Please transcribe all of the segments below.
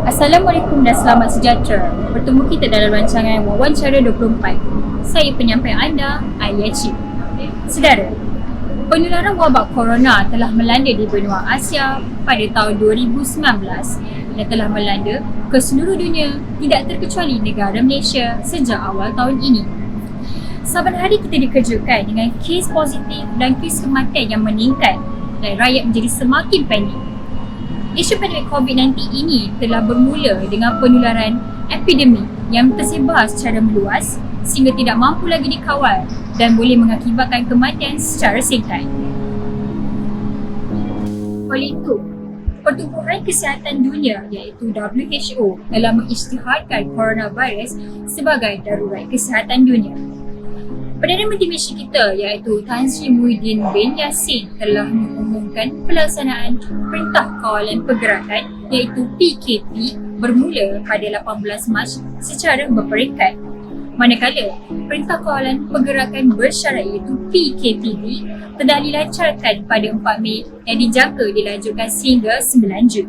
Assalamualaikum dan selamat sejahtera. Bertemu kita dalam rancangan Wawancara 24. Saya penyampai anda, Alia Cip. Saudara, penularan wabak corona telah melanda di benua Asia pada tahun 2019 dan telah melanda ke seluruh dunia, tidak terkecuali negara Malaysia sejak awal tahun ini. Saban hari kita dikejutkan dengan kes positif dan kes kematian yang meningkat dan rakyat menjadi semakin panik. Isu pandemik COVID-19 ini telah bermula dengan penularan epidemik yang tersebar secara meluas sehingga tidak mampu lagi dikawal dan boleh mengakibatkan kematian secara singkat. Oleh itu, Pertubuhan Kesihatan Dunia iaitu WHO telah mengisytiharkan coronavirus sebagai darurat kesihatan dunia. Perdana Menteri Malaysia kita iaitu Tan Sri Muhyiddin bin Yassin telah mengumumkan pelaksanaan Perintah Kawalan Pergerakan iaitu PKP bermula pada 18 Mac secara berperingkat. Manakala Perintah Kawalan Pergerakan Bersyarat iaitu PKPB telah dilancarkan pada 4 Mei yang dijangka dilanjutkan sehingga 9 Jun.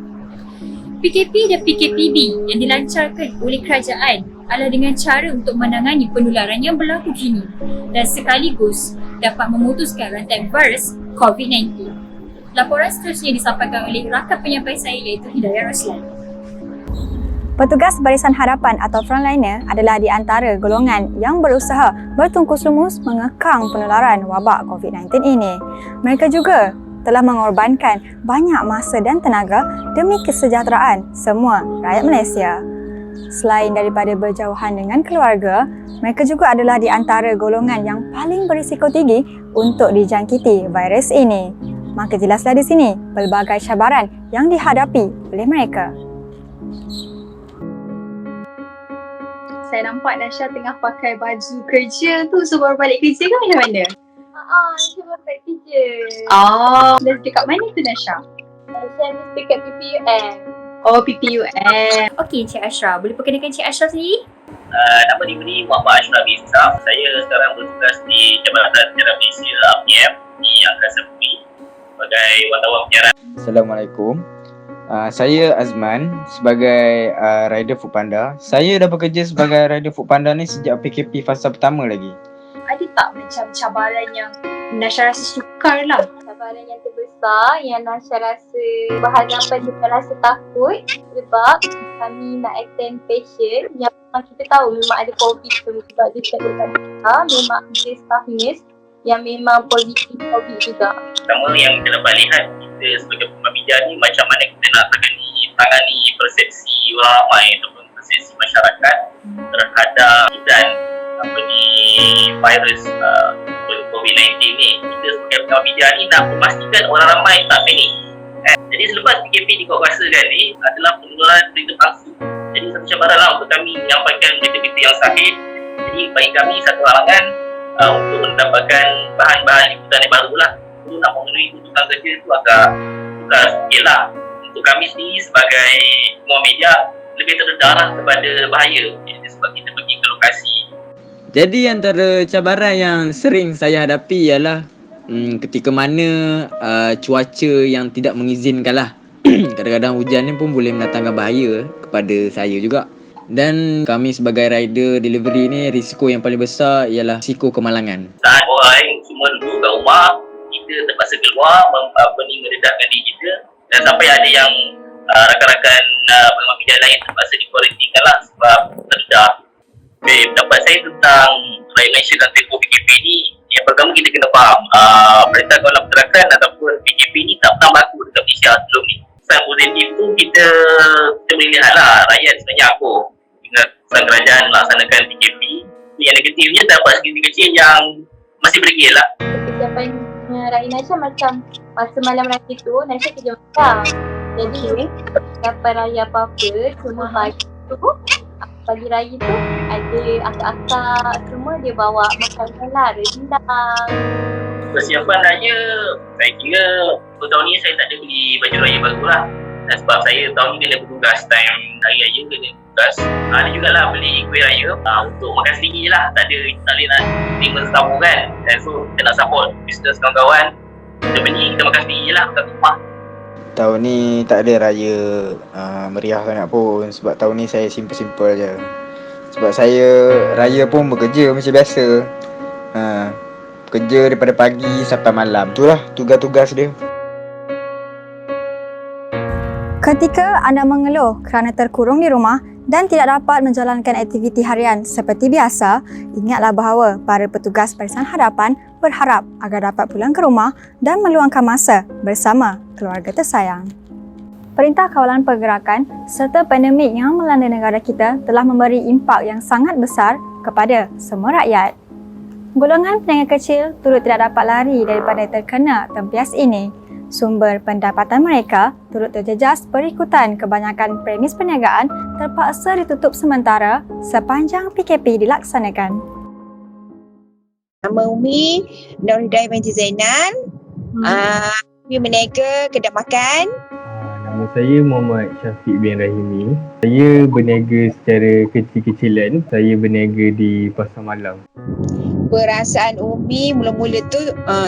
PKP dan PKPB yang dilancarkan oleh kerajaan adalah dengan cara untuk menangani penularan yang berlaku kini dan sekaligus dapat memutuskan rantai virus COVID-19. Laporan seterusnya disampaikan oleh rakan penyampai saya iaitu Hidayah Roslan. Petugas Barisan Hadapan atau frontliner adalah di antara golongan yang berusaha bertungkus lumus mengekang penularan wabak COVID-19 ini. Mereka juga telah mengorbankan banyak masa dan tenaga demi kesejahteraan semua rakyat Malaysia. Selain daripada berjauhan dengan keluarga, mereka juga adalah di antara golongan yang paling berisiko tinggi untuk dijangkiti virus ini. Maka jelaslah di sini pelbagai cabaran yang dihadapi oleh mereka. Saya nampak Nasha tengah pakai baju kerja tu, so baru balik kerja ke macam mana? Nasha baru balik kerja. Dah dekat mana tu Nasha? Nasha habis dekat PPUM. Oh, PPUM. Okey, Cik Ashraf, boleh perkenalkan Cik Ashraf sendiri? Nama diberi Muhammad Ashraf bin Saf. Saya sekarang bertugas di Jabatan Penyiaran Malaysia APM di Angkasa Bumi sebagai wartawan penyiaran. Assalamualaikum. Saya Azman sebagai rider Foodpanda. Saya dah bekerja sebagai rider Foodpanda ni sejak PKP fasa pertama lagi. Ada tak macam cabaran yang Nasha rasa sukar lah? Cabaran yang terbesar yang Nasha rasa berhadapan dengan rasa takut sebab kami nak attend patient yang memang kita tahu memang ada COVID tu sebab dia tak dekat kita, memang ada staff nurse yang memang positif COVID juga. Pertama yang kita dapat lihat, kita sebagai pembicara ni macam mana kita nak tangani persepsi orang ramai ataupun persepsi masyarakat terhadap dan virus COVID-19 ni. Kita sebagai pembicara ni nak memastikan orang ramai tak panik. Jadi selepas PKP dikuatkuasakan ni adalah penularan berita palsu. Jadi satu cabaran lah untuk kami menyampaikan berita-berita yang sahih. Jadi bagi kami satu halangan untuk mendapatkan bahan-bahan liputan yang baru lah. Itu nak memenuhi tuntutan kerja tu agak tukar sikit lah. Untuk kami sendiri sebagai penguat media lebih terdedah lah kepada bahaya. Jadi sebab kita pergi ke lokasi. Jadi antara cabaran yang sering saya hadapi ialah ketika mana cuaca yang tidak mengizinkan lah. Kadang-kadang hujan ni pun boleh mendatangkan bahaya kepada saya juga. Dan kami sebagai rider delivery ni risiko yang paling besar ialah risiko kemalangan. Saat orang semua duduk kat rumah, kita terpaksa keluar mendedahkan diri kita dan sampai ada yang rakan-rakan pengamal media lain terpaksa dikuarantinkan lah sebab terdedah. Pendapat saya tentang rakyat Malaysia dan tempoh PKP ni, yang pertama kita kena faham Perintah Kawalan Pergerakan ataupun PKP ni tak pernah berlaku dekat Malaysia sebelum ni. Pesan positif tu kita boleh lihat lah rakyat sebenarnya apa dengan pesan kerajaan melaksanakan PKP. Yang negatifnya terdapat sedikit kecil yang masih bergil lah. Kesiapan rakyat Nasha macam masa malam raya tu Nasha kerja malam. Jadi kesiapan raya apa-apa cuma pagi tu, pagi raya tu ada akak-akak semua dia bawa makanan lah, rendang. Persiapan raya, saya kira untuk tahun ni saya tak ada beli baju raya baru lah. Dan sebab saya tahun ni kena bertugas time hari raya, kena bertugas. Ada jugalah beli kuih raya untuk makan sendiri je lah. Tak boleh nak terima setamu kan. Dan so kita nak support bisnes kawan-kawan. Kita beli, kita makan sendiri je lah kat rumah. Tahun ni tak ada raya meriah sangat pun, sebab tahun ni saya simple-simple je. Sebab saya raya pun bekerja macam biasa. Kerja daripada pagi sampai malam. Itulah tugas-tugas dia. Ketika anda mengeluh kerana terkurung di rumah dan tidak dapat menjalankan aktiviti harian seperti biasa, ingatlah bahawa para petugas Barisan Harapan berharap agar dapat pulang ke rumah dan meluangkan masa bersama keluarga tersayang. Perintah Kawalan Pergerakan serta pandemik yang melanda negara kita telah memberi impak yang sangat besar kepada semua rakyat. Golongan peniaga kecil turut tidak dapat lari daripada terkena tempias ini. Sumber pendapatan mereka turut terjejas berikutan kebanyakan premis perniagaan terpaksa ditutup sementara sepanjang PKP dilaksanakan. Nama Umi Nur Hidayah binti Zainal. Umi berniaga kedai makan. Nama saya Muhammad Syafiq bin Rahimi. Saya berniaga secara kecil-kecilan. Saya berniaga di Pasar Malam. Perasaan Umi mula-mula tu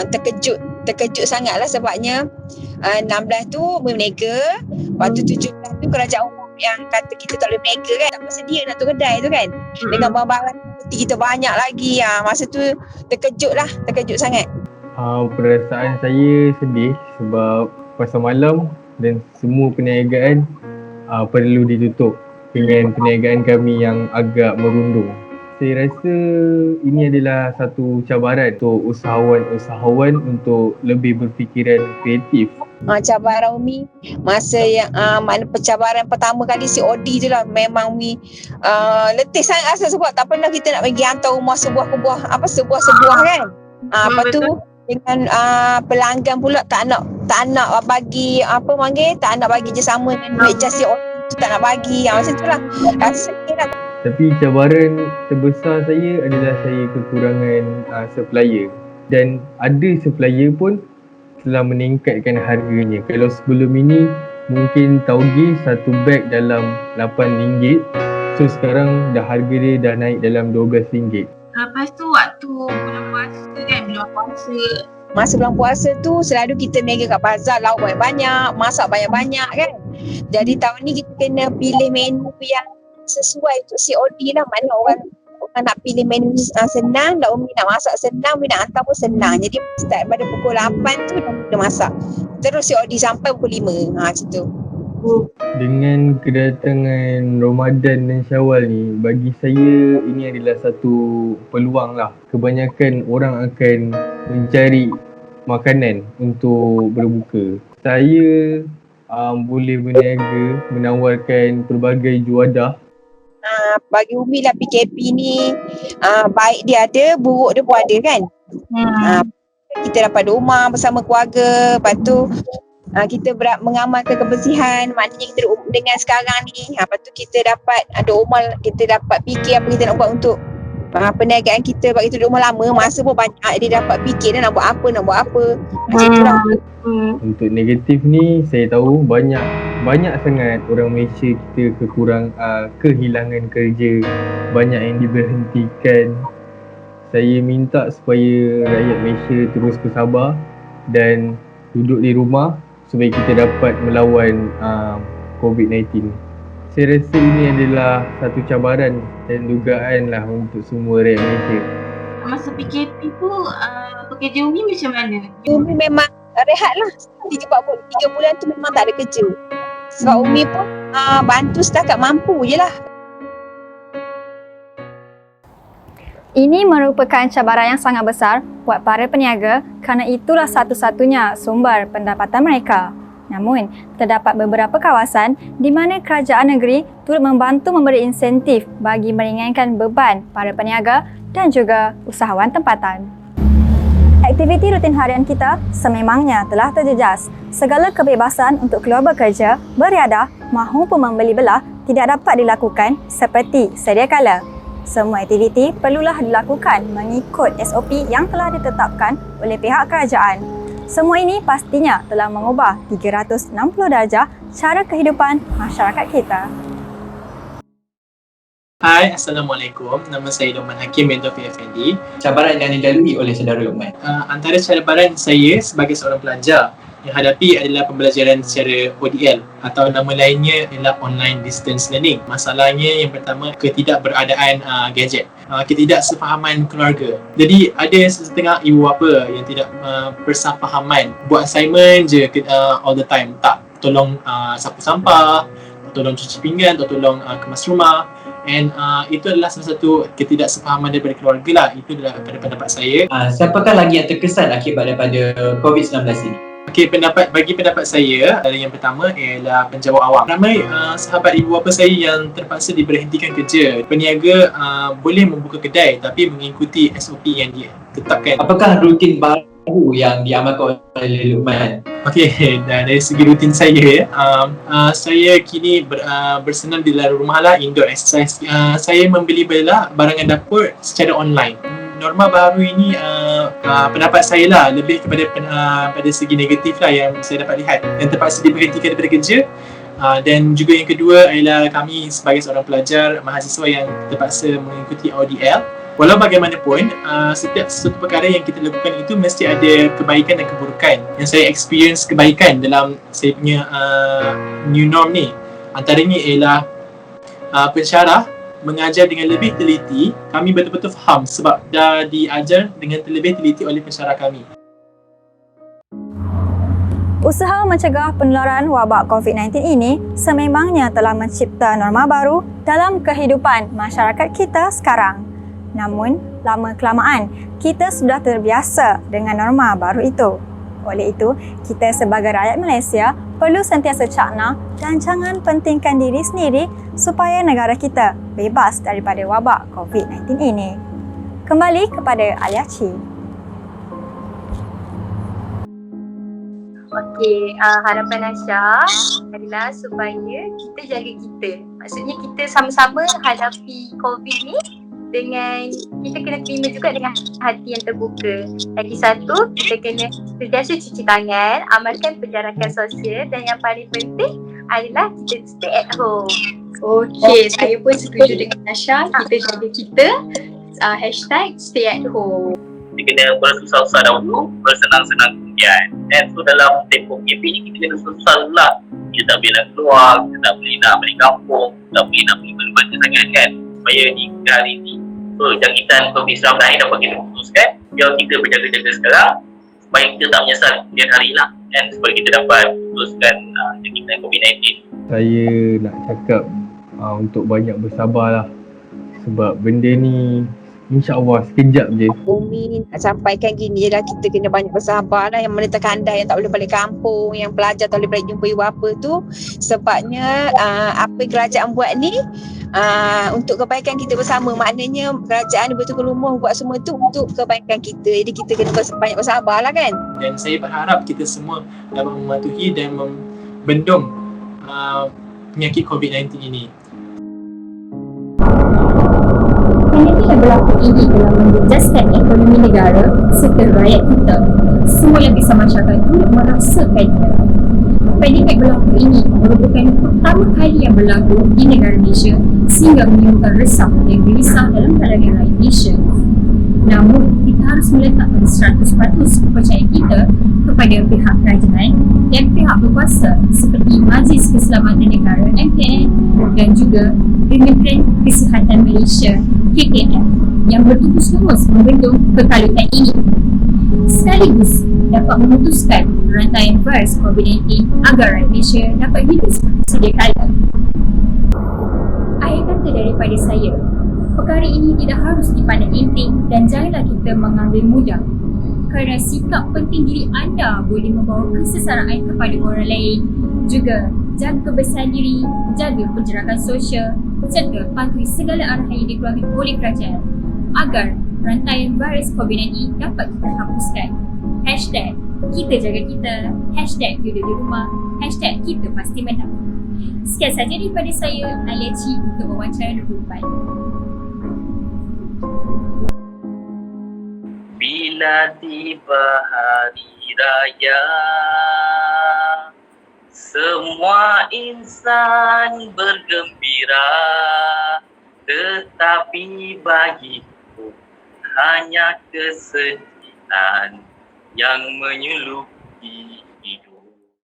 terkejut sangatlah sebabnya 16 tu Umi berniaga. Lepas tu 17 tu kerajaan umum yang kata kita tak boleh berniaga kan. Tak bersedia nak tutup kedai tu kan. Dengan barang-barang kita banyak lagi. Masa tu terkejut sangat. Perasaan saya sedih sebab Pasar Malam dan semua perniagaan perlu ditutup dengan perniagaan kami yang agak merundung. Saya rasa ini adalah satu cabaran untuk usahawan-usahawan untuk lebih berfikiran kreatif. Cabaran Umi masa yang mana pencabaran pertama kali COD tu lah, memang Umi letih sangat rasa sebab tak pernah kita nak bagi hantar rumah sebuah kan. Lepas tu dengan pelanggan pula tak nak bagi tak nak bagi je sama dengan duit jas COD tu, tak nak bagi. Macam tu lah rasa sedih lah. Tapi cabaran terbesar saya adalah saya kekurangan supplier, dan ada supplier pun telah meningkatkan harganya. Kalau sebelum ini mungkin tauge satu beg dalam RM8, so sekarang dah harga dia dah naik dalam RM12. Lepas tu waktu bulan puasa kan, Masa bulan puasa tu selalu kita berniaga kat bazar, lauk banyak-banyak, masak banyak-banyak kan. Jadi tahun ni kita kena pilih menu yang sesuai untuk COD lah. Mana orang nak pilih menu senang, dan Umi nak masak senang, Umi nak hantar pun senang. Jadi start pada pukul 8 tu dah masak, terus COD sampai pukul 5 macam tu. Dengan kedatangan Ramadan dan Syawal ni, bagi saya ini adalah satu peluang lah. Kebanyakan orang akan mencari makanan untuk berbuka. Saya boleh berniaga, menawarkan pelbagai juadah. Bagi Umi lah PKP ni baik dia ada, buruk dia pun ada kan. Kita dapat rumah bersama keluarga, lepas tu kita mengamalkan kebersihan, maknanya kita dengan sekarang ni. Lepas tu kita dapat ada rumah, kita dapat fikir apa kita nak buat untuk perniagaan kita. Sebab kita duduk rumah lama, masa pun banyak, dia dapat fikir dah nak buat apa. Macam tu lah. Untuk negatif ni, saya tahu banyak sangat orang Malaysia kita kehilangan kerja, banyak yang diberhentikan. Saya minta supaya rakyat Malaysia terus bersabar dan duduk di rumah supaya kita dapat melawan COVID-19. Saya rasa ini adalah satu cabaran dan dugaan lah untuk semua rakyat Malaysia. Masa PKP tu pekerja Umi macam mana? Umi memang rehat lah. 3 bulan tu memang tak ada kerja. Sebab Umi pun bantu setakat mampu je lah. Ini merupakan cabaran yang sangat besar buat para peniaga kerana itulah satu-satunya sumber pendapatan mereka. Namun, terdapat beberapa kawasan di mana kerajaan negeri turut membantu memberi insentif bagi meringankan beban para peniaga dan juga usahawan tempatan. Aktiviti rutin harian kita sememangnya telah terjejas. Segala kebebasan untuk keluar bekerja, beriadah maupun membeli belah tidak dapat dilakukan seperti sedia kala. Semua aktiviti perlulah dilakukan mengikut SOP yang telah ditetapkan oleh pihak kerajaan. Semua ini pastinya telah mengubah 360 darjah cara kehidupan masyarakat kita. Hai, Assalamualaikum. Nama saya Luqman Hakim bin Taufik Effendi. Cabaran yang dilalui oleh saudara Luqman. Antara cabaran saya sebagai seorang pelajar yang hadapi adalah pembelajaran secara ODL atau nama lainnya ialah online distance learning. Masalahnya yang pertama, ketidakberadaan gadget, ketidaksefahaman keluarga. Jadi ada setengah ibu bapa yang tidak bersefahaman, buat assignment je all the time, tak tolong sapu sampah, tolong cuci pinggan, atau tolong kemas rumah. And itu adalah salah satu ketidaksefahaman daripada keluarga lah. Itu adalah pada pendapat saya. Siapakah lagi yang terkesan akibat daripada COVID-19 ini? Okey, bagi pendapat saya, yang pertama ialah penjawat awam. Ramai sahabat ibu bapa saya yang terpaksa diberhentikan kerja. Peniaga boleh membuka kedai tapi mengikuti SOP yang ditetapkan. Apakah rutin baru yang diamalkan oleh Luqman? Okey, dari segi rutin saya, saya kini bersenam di dalam rumah lah, indoor exercise. Saya membeli barangan dapur secara online. Norma baru ini pendapat saya lah lebih kepada pada segi negatif lah yang saya dapat lihat, yang terpaksa diberhentikan daripada kerja. Dan juga yang kedua adalah kami sebagai seorang pelajar mahasiswa yang terpaksa mengikuti ODL. Walau bagaimanapun, setiap sesuatu perkara yang kita lakukan itu mesti ada kebaikan dan keburukan. Yang saya experience kebaikan dalam saya punya new norm ni, antaranya ialah pensyarah mengajar dengan lebih teliti. Kami betul-betul faham sebab dah diajar dengan lebih teliti oleh pensyarah kami. Usaha mencegah penularan wabak COVID-19 ini sememangnya telah mencipta norma baru dalam kehidupan masyarakat kita sekarang. Namun, lama-kelamaan kita sudah terbiasa dengan norma baru itu. Oleh itu, kita sebagai rakyat Malaysia perlu sentiasa cakna dan jangan pentingkan diri sendiri supaya negara kita bebas daripada wabak COVID-19 ini. Kembali kepada Aliaci. Okey, harapan Asha adalah supaya kita jaga kita. Maksudnya kita sama-sama hadapi COVID ni dengan kita kena terima juga dengan hati yang terbuka. Lagi satu, kita kena sentiasa cuci tangan, amalkan penjarakan sosial dan yang paling penting adalah kita stay at home. Okey, saya pun setuju dengan Asha. Kita jaga kita. Hashtag stay at home. Kita kena bersusah-susah dahulu, bersenang-senang kemudian. Dan so dalam tempoh PKP ni kita kena susah lah. Kita tak boleh nak keluar, kita tak boleh nak balik kampung, kita tak boleh nak pergi mana-mana sangat kan. Supaya di hari ni, so jangkitan COVID-19 ni dapat kita putuskan. Biar kita berjaga-jaga sekarang supaya kita tak menyesal kemudian hari lah kan, supaya kita dapat putuskan jangkitan COVID-19. Saya nak cakap untuk banyak bersabarlah, sebab benda ni InsyaAllah sekejap je. Umi nak sampaikan gini je lah, kita kena banyak bersabar lah. Yang menetap kandai, yang tak boleh balik kampung, yang pelajar tak boleh balik jumpa ibu bapa tu. Sebabnya apa yang kerajaan buat ni untuk kebaikan kita bersama. Maknanya kerajaan betul-betul lumah buat semua tu untuk kebaikan kita. Jadi kita kena banyak bersabar lah kan. Dan saya berharap kita semua dapat mematuhi dan membendung penyakit COVID-19 ini. Pandemik yang berlaku ini telah menjejaskan ekonomi negara serta rakyat kita. Semua lapisan masyarakat turut merasakannya. Pandemik berlaku ini merupakan pertama kali yang berlaku di negara Malaysia sehingga menimbulkan resah dan gelisah dalam kalangan rakyat Malaysia. Namun, kita harus meletakkan 100% kepercayaan kita kepada pihak kerajaan dan pihak berkuasa seperti Majlis Keselamatan Negara MKN dan juga Kementerian Kesihatan Malaysia KKM yang bertugas lumus membendung kekalutan ini sekaligus dapat memutuskan rantaian virus COVID-19 agar rakyat Malaysia dapat hidup seperti sedia kala. Akhir kata daripada saya, perkara ini tidak harus dipandang enteng dan janganlah kita mengambil mudah, kerana sikap penting diri anda boleh membawa kesesaraan kepada orang lain. Juga jaga kebersihan diri, jaga penjarakan sosial serta patuhi segala arahan yang dikeluarkan oleh kerajaan agar rantaian virus COVID-19 dapat kita hapuskan. Hashtag kita jaga kita, hashtag duduk di rumah, hashtag kita pasti menang. Sekian sahaja daripada saya, Aliaci, untuk wawancara 24. Bila tiba hari raya, semua insan bergembira, tetapi bagiku hanya kesedihan yang menyeluruh